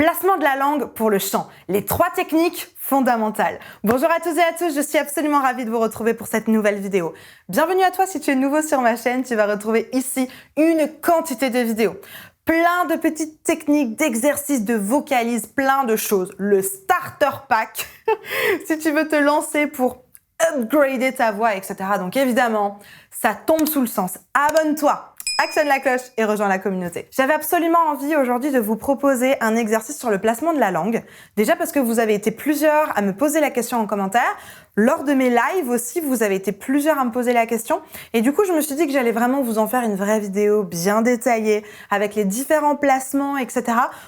Placement de la langue pour le chant, les 3 techniques fondamentales. Bonjour à tous et à tous, je suis absolument ravie de vous retrouver pour cette nouvelle vidéo. Bienvenue à toi si tu es nouveau sur ma chaîne, tu vas retrouver ici une quantité de vidéos. Plein de petites techniques, d'exercices, de vocalises, plein de choses. Le starter pack, si tu veux te lancer pour upgrader ta voix, etc. Donc évidemment, ça tombe sous le sens. Abonne-toi, actionne la cloche et rejoins la communauté. J'avais absolument envie aujourd'hui de vous proposer un exercice sur le placement de la langue. Déjà parce que vous avez été plusieurs à me poser la question en commentaire. Lors de mes lives aussi, vous avez été plusieurs à me poser la question. Et du coup, je me suis dit que j'allais vraiment vous en faire une vraie vidéo bien détaillée avec les différents placements, etc.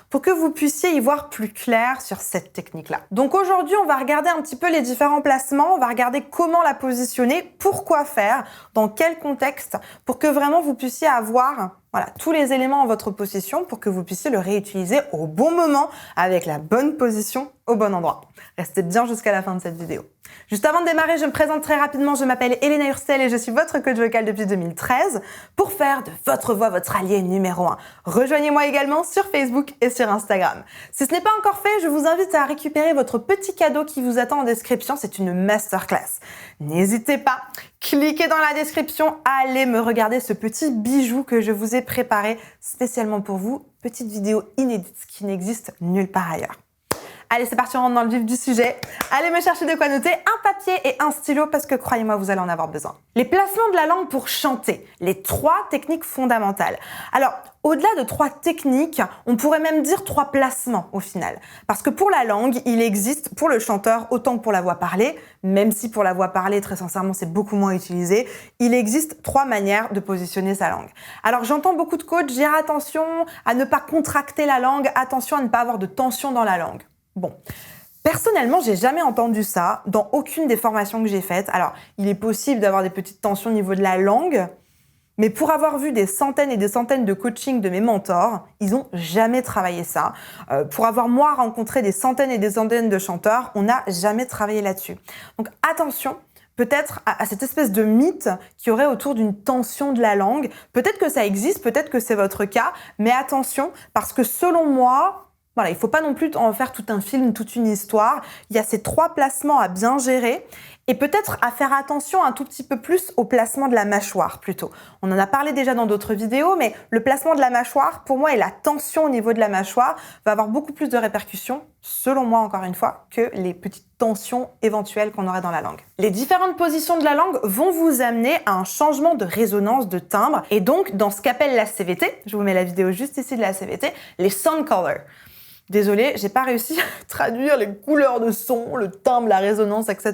pour que vous puissiez y voir plus clair sur cette technique-là. Donc aujourd'hui, on va regarder un petit peu les différents placements. On va regarder comment la positionner, pourquoi faire, dans quel contexte, pour que vraiment vous puissiez avoir tous les éléments en votre possession pour que vous puissiez le réutiliser au bon moment avec la bonne position au bon endroit. Restez bien jusqu'à la fin de cette vidéo. Juste avant de démarrer, je me présente très rapidement. Je m'appelle Elena Ursel et je suis votre coach vocal depuis 2013 pour faire de votre voix votre allié numéro 1. Rejoignez-moi également sur Facebook et sur Instagram. Si ce n'est pas encore fait, je vous invite à récupérer votre petit cadeau qui vous attend en description. C'est une masterclass. N'hésitez pas, cliquez dans la description, allez me regarder ce petit bijou que je vous ai préparé spécialement pour vous. Petite vidéo inédite qui n'existe nulle part ailleurs. Allez, c'est parti, on rentre dans le vif du sujet. Allez me chercher de quoi noter, un papier et un stylo parce que croyez-moi, vous allez en avoir besoin. Les placements de la langue pour chanter, les 3 techniques fondamentales. Alors, au-delà de 3 techniques, on pourrait même dire 3 placements au final. Parce que pour la langue, il existe pour le chanteur autant que pour la voix parlée, même si pour la voix parlée, très sincèrement, c'est beaucoup moins utilisé, il existe 3 manières de positionner sa langue. Alors, j'entends beaucoup de coachs dire attention à ne pas contracter la langue, attention à ne pas avoir de tension dans la langue. Bon, personnellement, j'ai jamais entendu ça dans aucune des formations que j'ai faites. Alors, il est possible d'avoir des petites tensions au niveau de la langue, mais pour avoir vu des centaines et des centaines de coachings de mes mentors, ils n'ont jamais travaillé ça. Pour avoir moi rencontré des centaines et des centaines de chanteurs, on n'a jamais travaillé là-dessus. Donc attention, peut-être à cette espèce de mythe qu'il y aurait autour d'une tension de la langue. Peut-être que ça existe, peut-être que c'est votre cas, mais attention, parce que selon moi, il ne faut pas non plus en faire tout un film, toute une histoire. Il y a ces 3 placements à bien gérer et peut-être à faire attention un tout petit peu plus au placement de la mâchoire plutôt. On en a parlé déjà dans d'autres vidéos, mais le placement de la mâchoire, pour moi, et la tension au niveau de la mâchoire va avoir beaucoup plus de répercussions, selon moi encore une fois, que les petites tensions éventuelles qu'on aurait dans la langue. Les différentes positions de la langue vont vous amener à un changement de résonance, de timbre, et donc dans ce qu'appelle la CVT, je vous mets la vidéo juste ici de la CVT, les sound colors. Désolée, j'ai pas réussi à traduire les couleurs de son, le timbre, la résonance, etc.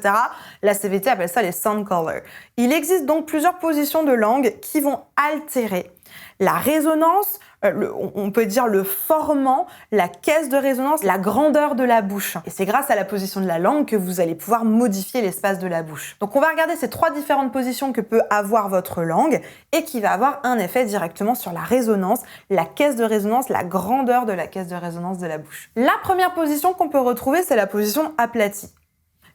La CVT appelle ça les sound colors. Il existe donc plusieurs positions de langue qui vont altérer la résonance, on peut dire le formant, la caisse de résonance, la grandeur de la bouche. Et c'est grâce à la position de la langue que vous allez pouvoir modifier l'espace de la bouche. Donc on va regarder ces 3 différentes positions que peut avoir votre langue et qui va avoir un effet directement sur la résonance, la caisse de résonance, la grandeur de la caisse de résonance de la bouche. La première position qu'on peut retrouver, c'est la position aplatie.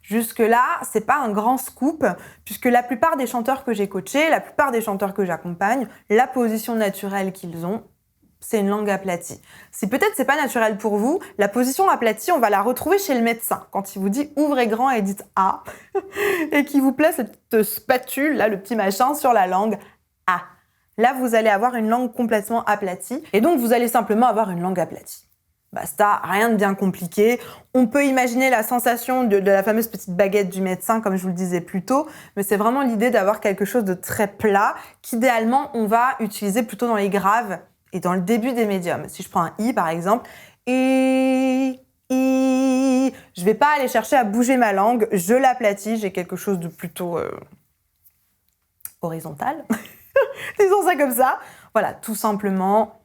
Jusque-là, c'est pas un grand scoop, puisque la plupart des chanteurs que j'ai coachés, la plupart des chanteurs que j'accompagne, la position naturelle qu'ils ont, c'est une langue aplatie. Si peut-être c'est pas naturel pour vous, la position aplatie, on va la retrouver chez le médecin. Quand il vous dit ouvrez grand et dites A, et qu'il vous place cette spatule, là, le petit machin sur la langue A. Là, vous allez avoir une langue complètement aplatie, et donc vous allez simplement avoir une langue aplatie. Basta, rien de bien compliqué. On peut imaginer la sensation de la fameuse petite baguette du médecin, comme je vous le disais plus tôt, mais c'est vraiment l'idée d'avoir quelque chose de très plat, qu'idéalement, on va utiliser plutôt dans les graves et dans le début des médiums. Si je prends un I, par exemple, I, je vais pas aller chercher à bouger ma langue, je l'aplatis, j'ai quelque chose de plutôt horizontal. Disons ça comme ça. Voilà, tout simplement.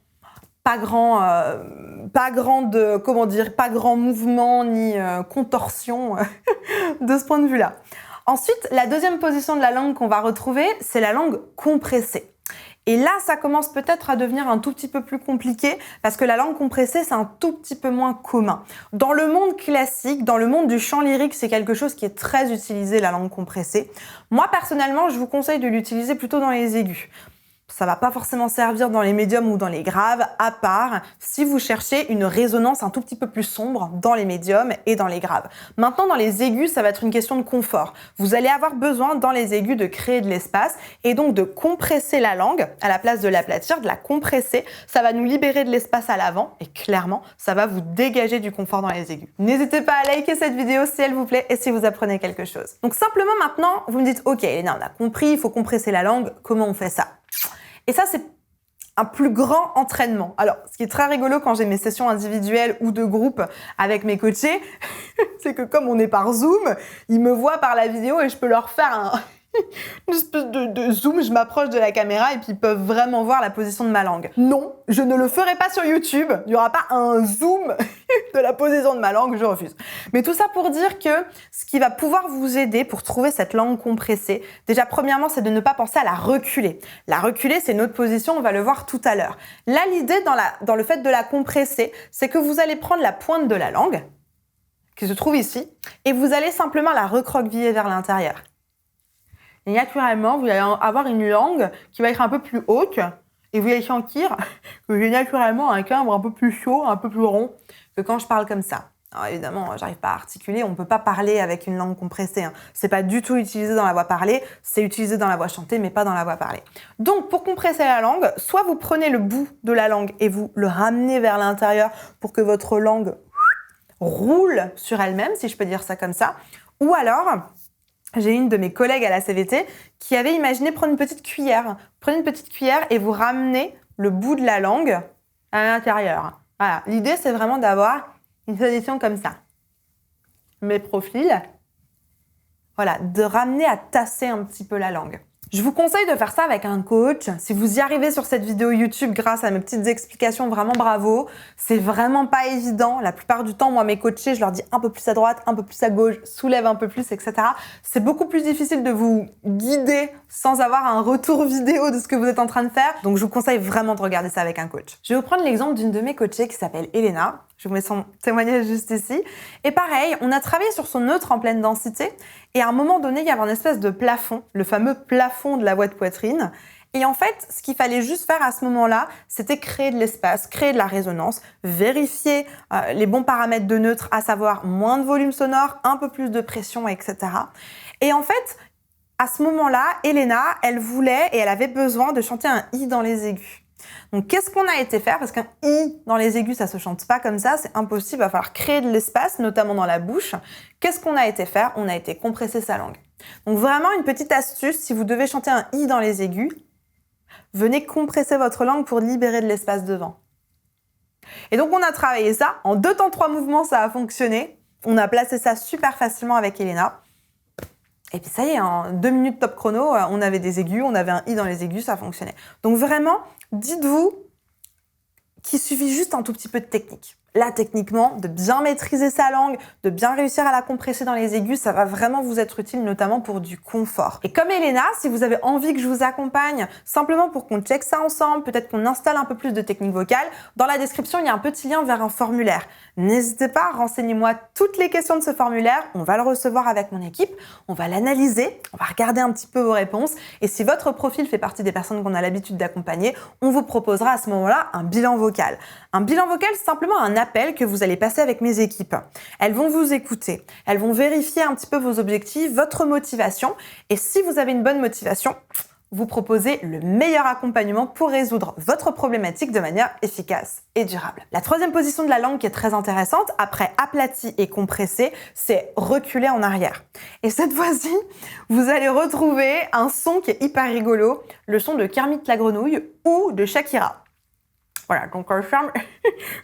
Pas grand mouvement ni contorsion de ce point de vue-là. Ensuite, la deuxième position de la langue qu'on va retrouver, c'est la langue compressée. Et là, ça commence peut-être à devenir un tout petit peu plus compliqué parce que la langue compressée, c'est un tout petit peu moins commun. Dans le monde classique, dans le monde du chant lyrique, c'est quelque chose qui est très utilisé, la langue compressée. Moi, personnellement, je vous conseille de l'utiliser plutôt dans les aigus. ça va pas forcément servir dans les médiums ou dans les graves, à part si vous cherchez une résonance un tout petit peu plus sombre dans les médiums et dans les graves. Maintenant, dans les aigus, ça va être une question de confort. Vous allez avoir besoin dans les aigus de créer de l'espace et donc de compresser la langue à la place de l'aplatir, de la compresser. Ça va nous libérer de l'espace à l'avant et clairement, ça va vous dégager du confort dans les aigus. N'hésitez pas à liker cette vidéo si elle vous plaît et si vous apprenez quelque chose. Donc simplement maintenant, vous me dites « Ok, Elena, on a compris, il faut compresser la langue, comment on fait ça ?» Et ça, c'est un plus grand entraînement. Alors, ce qui est très rigolo quand j'ai mes sessions individuelles ou de groupe avec mes coachés, c'est que comme on est par Zoom, ils me voient par la vidéo et je peux leur faire une espèce de zoom, je m'approche de la caméra et puis ils peuvent vraiment voir la position de ma langue. Non, je ne le ferai pas sur YouTube. Il n'y aura pas un zoom de la position de ma langue, je refuse. Mais tout ça pour dire que ce qui va pouvoir vous aider pour trouver cette langue compressée, déjà premièrement, c'est de ne pas penser à la reculer. La reculer, c'est une autre position, on va le voir tout à l'heure. Là, l'idée dans le fait de la compresser, c'est que vous allez prendre la pointe de la langue, qui se trouve ici, et vous allez simplement la recroqueviller vers l'intérieur. Et naturellement, vous allez avoir une langue qui va être un peu plus haute et vous allez sentir que j'ai naturellement un timbre un peu plus chaud, un peu plus rond que quand je parle comme ça. Alors évidemment, j'arrive pas à articuler, on ne peut pas parler avec une langue compressée. C'est pas du tout utilisé dans la voix parlée, c'est utilisé dans la voix chantée, mais pas dans la voix parlée. Donc, pour compresser la langue, soit vous prenez le bout de la langue et vous le ramenez vers l'intérieur pour que votre langue roule sur elle-même, si je peux dire ça comme ça, ou alors j'ai une de mes collègues à la CVT qui avait imaginé prendre une petite cuillère. Prenez une petite cuillère et vous ramenez le bout de la langue à l'intérieur. Voilà. L'idée, c'est vraiment d'avoir une position comme ça. Mes profils. Voilà, de ramener à tasser un petit peu la langue. Je vous conseille de faire ça avec un coach. Si vous y arrivez sur cette vidéo YouTube grâce à mes petites explications, vraiment bravo. C'est vraiment pas évident. La plupart du temps, moi, mes coachés, je leur dis un peu plus à droite, un peu plus à gauche, soulève un peu plus, etc. C'est beaucoup plus difficile de vous guider sans avoir un retour vidéo de ce que vous êtes en train de faire. Donc, je vous conseille vraiment de regarder ça avec un coach. Je vais vous prendre l'exemple d'une de mes coachées qui s'appelle Elena. Je vous mets son témoignage juste ici. Et pareil, on a travaillé sur son neutre en pleine densité. Et à un moment donné, il y avait un espèce de plafond, le fameux plafond de la voix de poitrine. Et en fait, ce qu'il fallait juste faire à ce moment-là, c'était créer de l'espace, créer de la résonance, vérifier les bons paramètres de neutre, à savoir moins de volume sonore, un peu plus de pression, etc. Et en fait, à ce moment-là, Elena, elle voulait et elle avait besoin de chanter un I dans les aigus. Donc, qu'est-ce qu'on a été faire? Parce qu'un I dans les aigus, ça se chante pas comme ça, c'est impossible, il va falloir créer de l'espace, notamment dans la bouche. Qu'est-ce qu'on a été faire? On a été compresser sa langue. Donc, vraiment, une petite astuce, si vous devez chanter un I dans les aigus, venez compresser votre langue pour libérer de l'espace devant. Et donc, on a travaillé ça. En 2 temps 3 mouvements, ça a fonctionné. On a placé ça super facilement avec Elena. Et puis ça y est, en 2 minutes top chrono, on avait des aigus, on avait un I dans les aigus, ça fonctionnait. Donc vraiment, dites-vous qu'il suffit juste un tout petit peu de technique. Là, techniquement, de bien maîtriser sa langue, de bien réussir à la compresser dans les aigus, ça va vraiment vous être utile, notamment pour du confort. Et comme Elena, si vous avez envie que je vous accompagne, simplement pour qu'on check ça ensemble, peut-être qu'on installe un peu plus de technique vocale, dans la description, il y a un petit lien vers un formulaire. N'hésitez pas, renseignez-moi toutes les questions de ce formulaire, on va le recevoir avec mon équipe, on va l'analyser, on va regarder un petit peu vos réponses, et si votre profil fait partie des personnes qu'on a l'habitude d'accompagner, on vous proposera à ce moment-là un bilan vocal. Un bilan vocal, c'est simplement un appel que vous allez passer avec mes équipes. Elles vont vous écouter, elles vont vérifier un petit peu vos objectifs, votre motivation, et si vous avez une bonne motivation, vous proposez le meilleur accompagnement pour résoudre votre problématique de manière efficace et durable. La troisième position de la langue qui est très intéressante, après aplati et compressé, c'est reculer en arrière. Et cette fois-ci, vous allez retrouver un son qui est hyper rigolo, le son de Kermit la grenouille ou de Shakira. Voilà, donc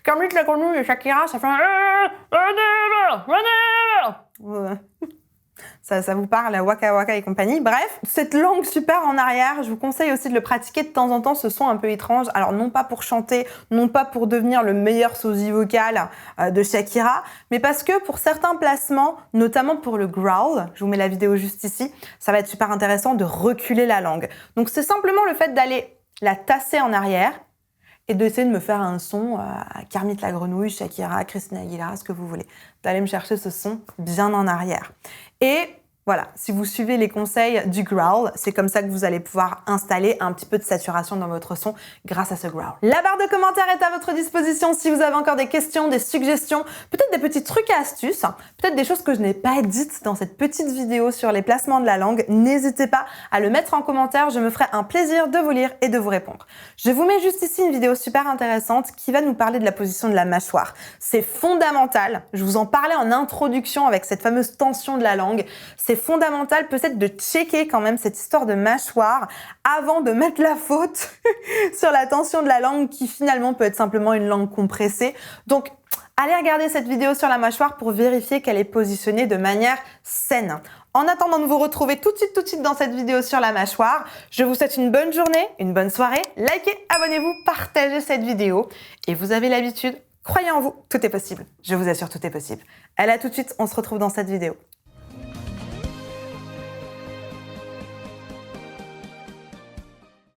Kermit la grenouille et Shakira, ça fait ça vous parle, Waka Waka et compagnie. Bref, cette langue super en arrière, je vous conseille aussi de le pratiquer de temps en temps, ce son un peu étrange. Alors non pas pour chanter, non pas pour devenir le meilleur sosie vocal de Shakira, mais parce que pour certains placements, notamment pour le growl, je vous mets la vidéo juste ici, ça va être super intéressant de reculer la langue. Donc c'est simplement le fait d'aller la tasser en arrière, et d'essayer de me faire un son à Kermit la grenouille, Shakira, Christina Aguilera, ce que vous voulez. D'aller me chercher ce son bien en arrière. Et Voilà, si vous suivez les conseils du growl, c'est comme ça que vous allez pouvoir installer un petit peu de saturation dans votre son grâce à ce growl. La barre de commentaires est à votre disposition si vous avez encore des questions, des suggestions, peut-être des petits trucs et astuces, peut-être des choses que je n'ai pas dites dans cette petite vidéo sur les placements de la langue. N'hésitez pas à le mettre en commentaire, je me ferai un plaisir de vous lire et de vous répondre. Je vous mets juste ici une vidéo super intéressante qui va nous parler de la position de la mâchoire. C'est fondamental, je vous en parlais en introduction avec cette fameuse tension de la langue. C'est fondamental peut-être de checker quand même cette histoire de mâchoire avant de mettre la faute sur la tension de la langue qui finalement peut être simplement une langue compressée. Donc, allez regarder cette vidéo sur la mâchoire pour vérifier qu'elle est positionnée de manière saine. En attendant de vous retrouver tout de suite dans cette vidéo sur la mâchoire, je vous souhaite une bonne journée, une bonne soirée. Likez, abonnez-vous, partagez cette vidéo. Et vous avez l'habitude, croyez en vous, tout est possible. Je vous assure, tout est possible. Allez, à tout de suite, on se retrouve dans cette vidéo.